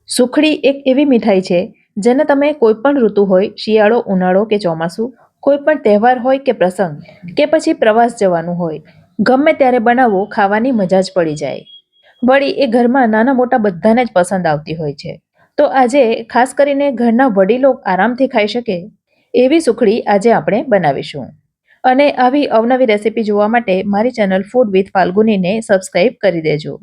સુખડી એક એવી મીઠાઈ છે જેને તમે કોઈ પણ ઋતુ હોય, શિયાળો, ઉનાળો કે ચોમાસું, કોઈ પણ તહેવાર હોય કે પ્રસંગ કે પછી પ્રવાસ જવાનું હોય, ગમે ત્યારે બનાવો, ખાવાની મજા જ પડી જાય. વળી એ ઘરમાં નાના મોટા બધાને જ પસંદ આવતી હોય છે. તો આજે ખાસ કરીને ઘરના વડીલો આરામથી ખાઈ શકે એવી સુખડી આજે આપણે બનાવીશું. અને આવી અવનવી રેસીપી જોવા માટે મારી ચેનલ ફૂડ વિથ ફાલ્ગુનીને સબસ્ક્રાઇબ કરી દેજો.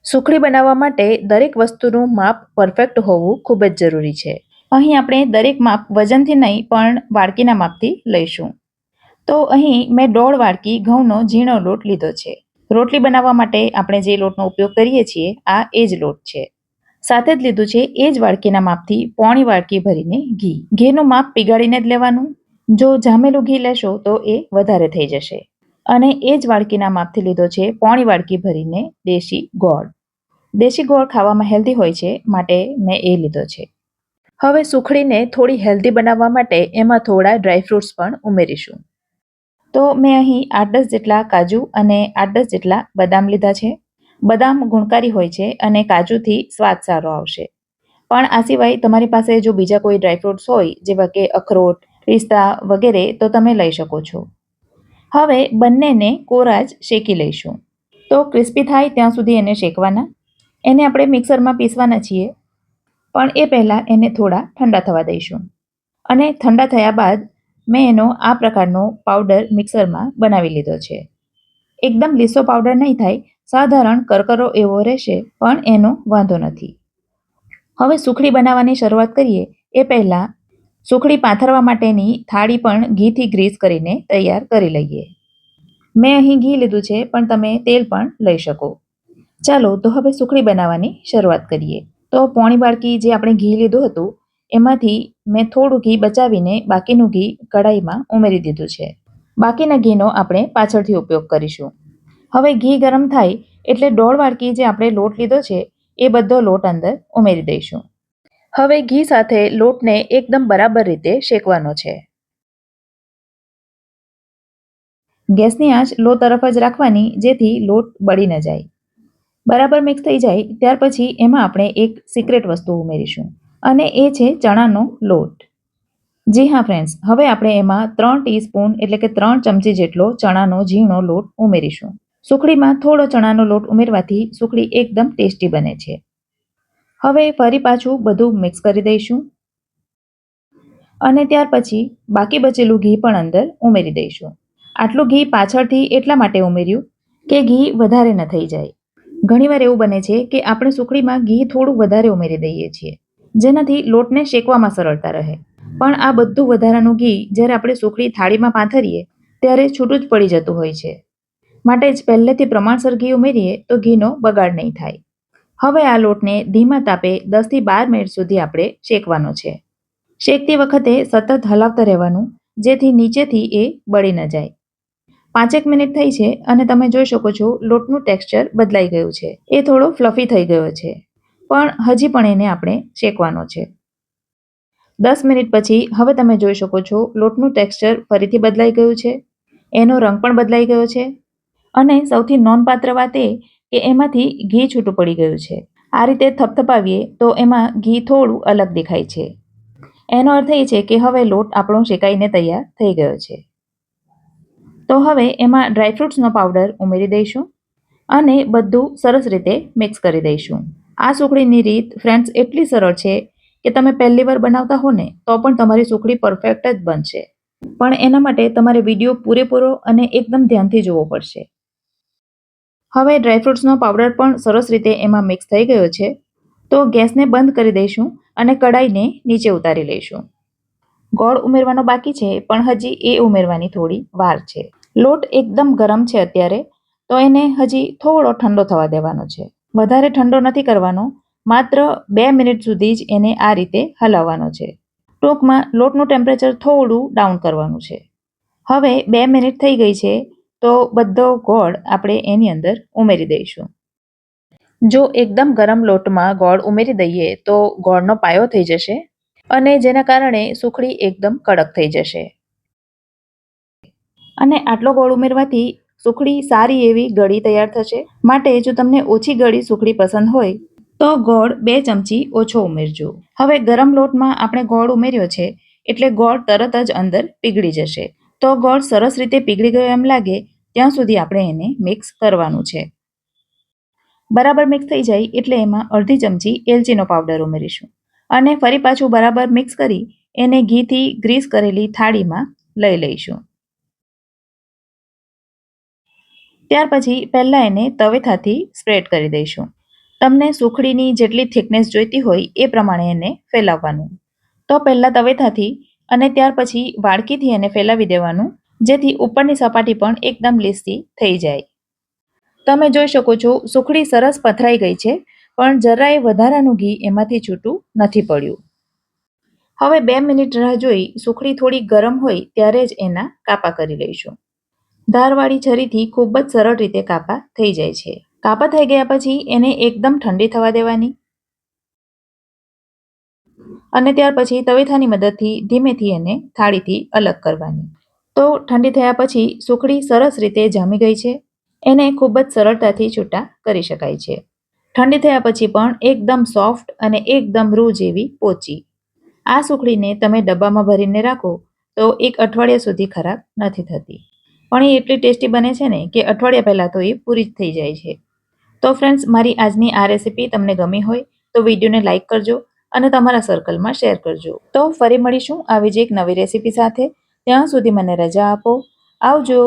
સુખડી બનાવવા માટે દરેક વસ્તુનું માપ પરફેક્ટ હોવું ખૂબ જ જરૂરી છે. અહીં આપણે દરેક માપ વજનથી નહીં પણ વાડકીના માપથી લઈશું. તો અહીં મેં 1.5 વાડકી ઘઉંનો ઝીણો લોટ લીધો છે. રોટલી બનાવવા માટે આપણે જે લોટનો ઉપયોગ કરીએ છીએ આ એ જ લોટ છે. સાથે જ લીધું છે એ જ વાડકીના માપથી 1/4 વાડકી ભરીને ઘી. ઘીનું માપ પીગાળીને જ લેવાનું. જો જામેલું ઘી લેશો તો એ વધારે થઈ જશે. અને એ જ વાડકીના માપથી લીધો છે 1/4 વાડકી ભરીને દેશી ગોળ. દેશી ગોળ ખાવામાં હેલ્ધી હોય છે માટે મેં એ લીધો છે. હવે સુખડીને થોડી હેલ્ધી બનાવવા માટે એમાં થોડા ડ્રાયફ્રૂટ્સ પણ ઉમેરીશું. તો મેં અહીં 8-10 જેટલા કાજુ અને 8-10 જેટલા બદામ લીધા છે. બદામ ગુણકારી હોય છે અને કાજુથી સ્વાદ સારો આવશે. પણ આ સિવાય તમારી પાસે જો બીજા કોઈ ડ્રાયફ્રૂટ્સ હોય જેવા કે અખરોટ, પિસ્તા વગેરે તો તમે લઈ શકો છો. હવે બંનેને કોરા જ શેકી લઈશું. તો ક્રિસ્પી થાય ત્યાં સુધી એને શેકવાના. એને આપણે મિક્સરમાં પીસવાના છીએ, પણ એ પહેલાં એને થોડા ઠંડા થવા દઈશું. અને ઠંડા થયા બાદ મેં એનો આ પ્રકારનો પાવડર મિક્સરમાં બનાવી લીધો છે. એકદમ લીસો પાવડર નહીં થાય, સાધારણ કરકરો એવો રહેશે, પણ એનો વાંધો નથી. હવે સુખડી બનાવવાની શરૂઆત કરીએ એ પહેલાં સુખડી પાથરવા માટેની થાળી પણ ઘીથી ગ્રીસ કરીને તૈયાર કરી લઈએ. મેં અહીં ઘી લીધું છે, પણ તમે તેલ પણ લઈ શકો. ચાલો તો હવે સુખડી બનાવવાની શરૂઆત કરીએ. તો 1/4 વાડકી જે આપણે ઘી લીધું હતું એમાંથી મેં થોડું ઘી બચાવીને બાકીનું ઘી કઢાઈમાં ઉમેરી દીધું છે. બાકીના ઘીનો આપણે પાછળથી ઉપયોગ કરીશું. હવે ઘી ગરમ થાય એટલે 1/2 વાડકી જે આપણે લોટ લીધો છે એ બધો લોટ અંદર ઉમેરી દઈશું. હવે ઘી સાથે લોટને એકદમ બરાબર રીતે શેકવાનો છે. ગેસની આંચ લો તરફ જ રાખવાની જેથી લોટ બળી ન જાય. બરાબર મિક્સ થઈ જાય ત્યાર પછી એમાં આપણે એક સિક્રેટ વસ્તુ ઉમેરીશું અને એ છે ચણાનો લોટ. જી હા ફ્રેન્ડ્સ, હવે આપણે એમાં 3 ટીસ્પૂન એટલે કે 3 ચમચી જેટલો ચણાનો ઝીણો લોટ ઉમેરીશું. સુખડીમાં થોડો ચણાનો લોટ ઉમેરવાથી સુખડી એકદમ ટેસ્ટી બને છે. હવે ફરી પાછું બધું મિક્સ કરી દઈશું અને ત્યાર પછી બાકી બચેલું ઘી પણ અંદર ઉમેરી દઈશું. આટલું ઘી પાછળથી એટલા માટે ઉમેર્યું કે ઘી વધારે ન થઈ જાય. ઘણીવાર એવું બને છે કે આપણે સુખડીમાં ઘી થોડું વધારે ઉમેરી દઈએ છીએ, જેનાથી લોટને શેકવામાં સરળતા રહે. પણ આ બધું વધારાનું ઘી જ્યારે આપણે સુખડી થાળીમાં પાથરીએ ત્યારે છૂટું જ પડી જતું હોય છે. માટે જ પહેલેથી પ્રમાણસર ઘી ઉમેરીએ તો ઘીનો બગાડ નહીં થાય. હવે આ લોટને ધીમા તાપે 10 થી 12 મિનિટ સુધી આપણે શેકવાનો છે. શેકતી વખતે સતત હલાવતા રહેવાનું જેથી નીચેથી એ બળી ન જાય. 5 મિનિટ થઈ છે અને તમે જોઈ શકો છો લોટનું ટેક્સચર બદલાઈ ગયું છે. એ થોડો ફ્લફી થઈ ગયો છે, પણ હજી પણ એને આપણે શેકવાનો છે. 10 મિનિટ પછી હવે તમે જોઈ શકો છો લોટનું ટેક્સચર ફરીથી બદલાઈ ગયું છે. એનો રંગ પણ બદલાઈ ગયો છે અને સૌથી નોંધપાત્ર વાત એ કે એમાંથી ઘી છૂટું પડી ગયું છે. આ રીતે થપથપાવીએ તો એમાં ઘી થોડું અલગ દેખાય છે. એનો અર્થ એ છે કે હવે લોટ આપણો શેકાઈને તૈયાર થઈ ગયો છે. તો હવે એમાં ડ્રાયફ્રૂટ્સનો પાવડર ઉમેરી દઈશું અને બધું સરસ રીતે મિક્સ કરી દઈશું. આ સુખડીની રીત ફ્રેન્ડ્સ એટલી સરળ છે કે તમે પહેલી વાર બનાવતા હો ને તો પણ તમારી સુખડી પરફેક્ટ જ બનશે. પણ એના માટે તમારે વિડીયો પૂરેપૂરો અને એકદમ ધ્યાનથી જોવો પડશે. હવે ડ્રાયફ્રૂટ્સનો પાવડર પણ સરસ રીતે એમાં મિક્સ થઈ ગયો છે. તો ગેસને બંધ કરી દઈશું અને કઢાઈને નીચે ઉતારી લઈશું. ગોળ ઉમેરવાનો બાકી છે, પણ હજી એ ઉમેરવાની થોડી વાર છે. લોટ એકદમ ગરમ છે અત્યારે, તો એને હજી થોડો ઠંડો થવા દેવાનો છે. વધારે ઠંડો નથી કરવાનો, માત્ર 2 મિનિટ સુધી જ એને આ રીતે હલાવવાનો છે. ટૂંકમાં લોટનું ટેમ્પરેચર થોડું ડાઉન કરવાનું છે. હવે 2 મિનિટ થઈ ગઈ છે તો બધો ગોળ આપણે એની અંદર ઉમેરી દઈશું. જો એકદમ ગરમ લોટમાં ગોળ ઉમેરી દઈએ તો ગોળનો પાયો થઈ જશે અને જેના કારણે સુખડી એકદમ કડક થઈ જશે. અને આટલો ગોળ ઉમેરવાથી સુખડી સારી એવી ગળી તૈયાર થશે. માટે જો તમને ઓછી ગળી સુખડી પસંદ હોય તો ગોળ 2 ચમચી ઓછો ઉમેરજો. હવે ગરમ લોટમાં આપણે ગોળ ઉમેર્યો છે એટલે ગોળ તરત જ અંદર પીગળી જશે. તો ગોળ સરસ રીતે પીગળી ગયો એમ લાગે ત્યાં સુધી આપણે એને મિક્સ કરવાનું છે. બરાબર મિક્સ થઈ જાય એટલે એમાં અડધી ચમચી એલચીનો પાવડર ઉમેરીશું અને ફરી પાછું બરાબર મિક્સ કરી એને ઘીથી ગ્રીસ કરેલી થાળીમાં લઈ લઈશું. ત્યાર પછી પહેલાં એને તવેથાથી સ્પ્રેડ કરી દઈશું. તમને સુખડીની જેટલી થિકનેસ જોઈતી હોય એ પ્રમાણે એને ફેલાવવાનું. તો પહેલાં તવેથાથી અને ત્યાર પછી વાડકીથી એને ફેલાવી દેવાનું, જેથી ઉપરની સપાટી પણ એકદમ લીસી થઈ જાય. તમે જોઈ શકો છો સુખડી સરસ પથરાઈ ગઈ છે, પણ જરાય વધારાનું ઘી એમાંથી છૂટું નથી પડ્યું. હવે 2 મિનિટ રાહ જોઈ સુખડી થોડી ગરમ હોય ત્યારે જ એના કાપા કરી લઈશું. ધારવાળી છરીથી ખૂબ જ સરળ રીતે કાપા થઈ જાય છે. કાપા થઈ ગયા પછી એને એકદમ ઠંડી થવા દેવાની અને ત્યાર પછી તવેથાની મદદથી ધીમેથી એને થાળીથી અલગ કરવાની. તો ઠંડી થયા પછી સુખડી સરસ રીતે જામી ગઈ છે. એને ખૂબ જ સરળતાથી છૂટા કરી શકાય છે. ઠંડી થયા પછી પણ એકદમ સોફ્ટ અને એકદમ રૂ જેવી પોચી. આ સુખડીને તમે ડબ્બામાં ભરીને રાખો તો 1 અઠવાડિયા સુધી ખરાબ નથી થતી. પણ એ એટલી ટેસ્ટી બને છે ને કે અઠવાડિયા પહેલાં તો એ પૂરી જ થઈ જાય છે. તો ફ્રેન્ડ્સ, મારી આજની આ રેસીપી તમને ગમી હોય તો વિડીયોને લાઇક કરજો અને તમારા સર્કલમાં શેર કરજો. તો ફરી મળીશું આવી જ એક નવી રેસીપી સાથે. ત્યાં સુધી મને રજા આપો. આવજો.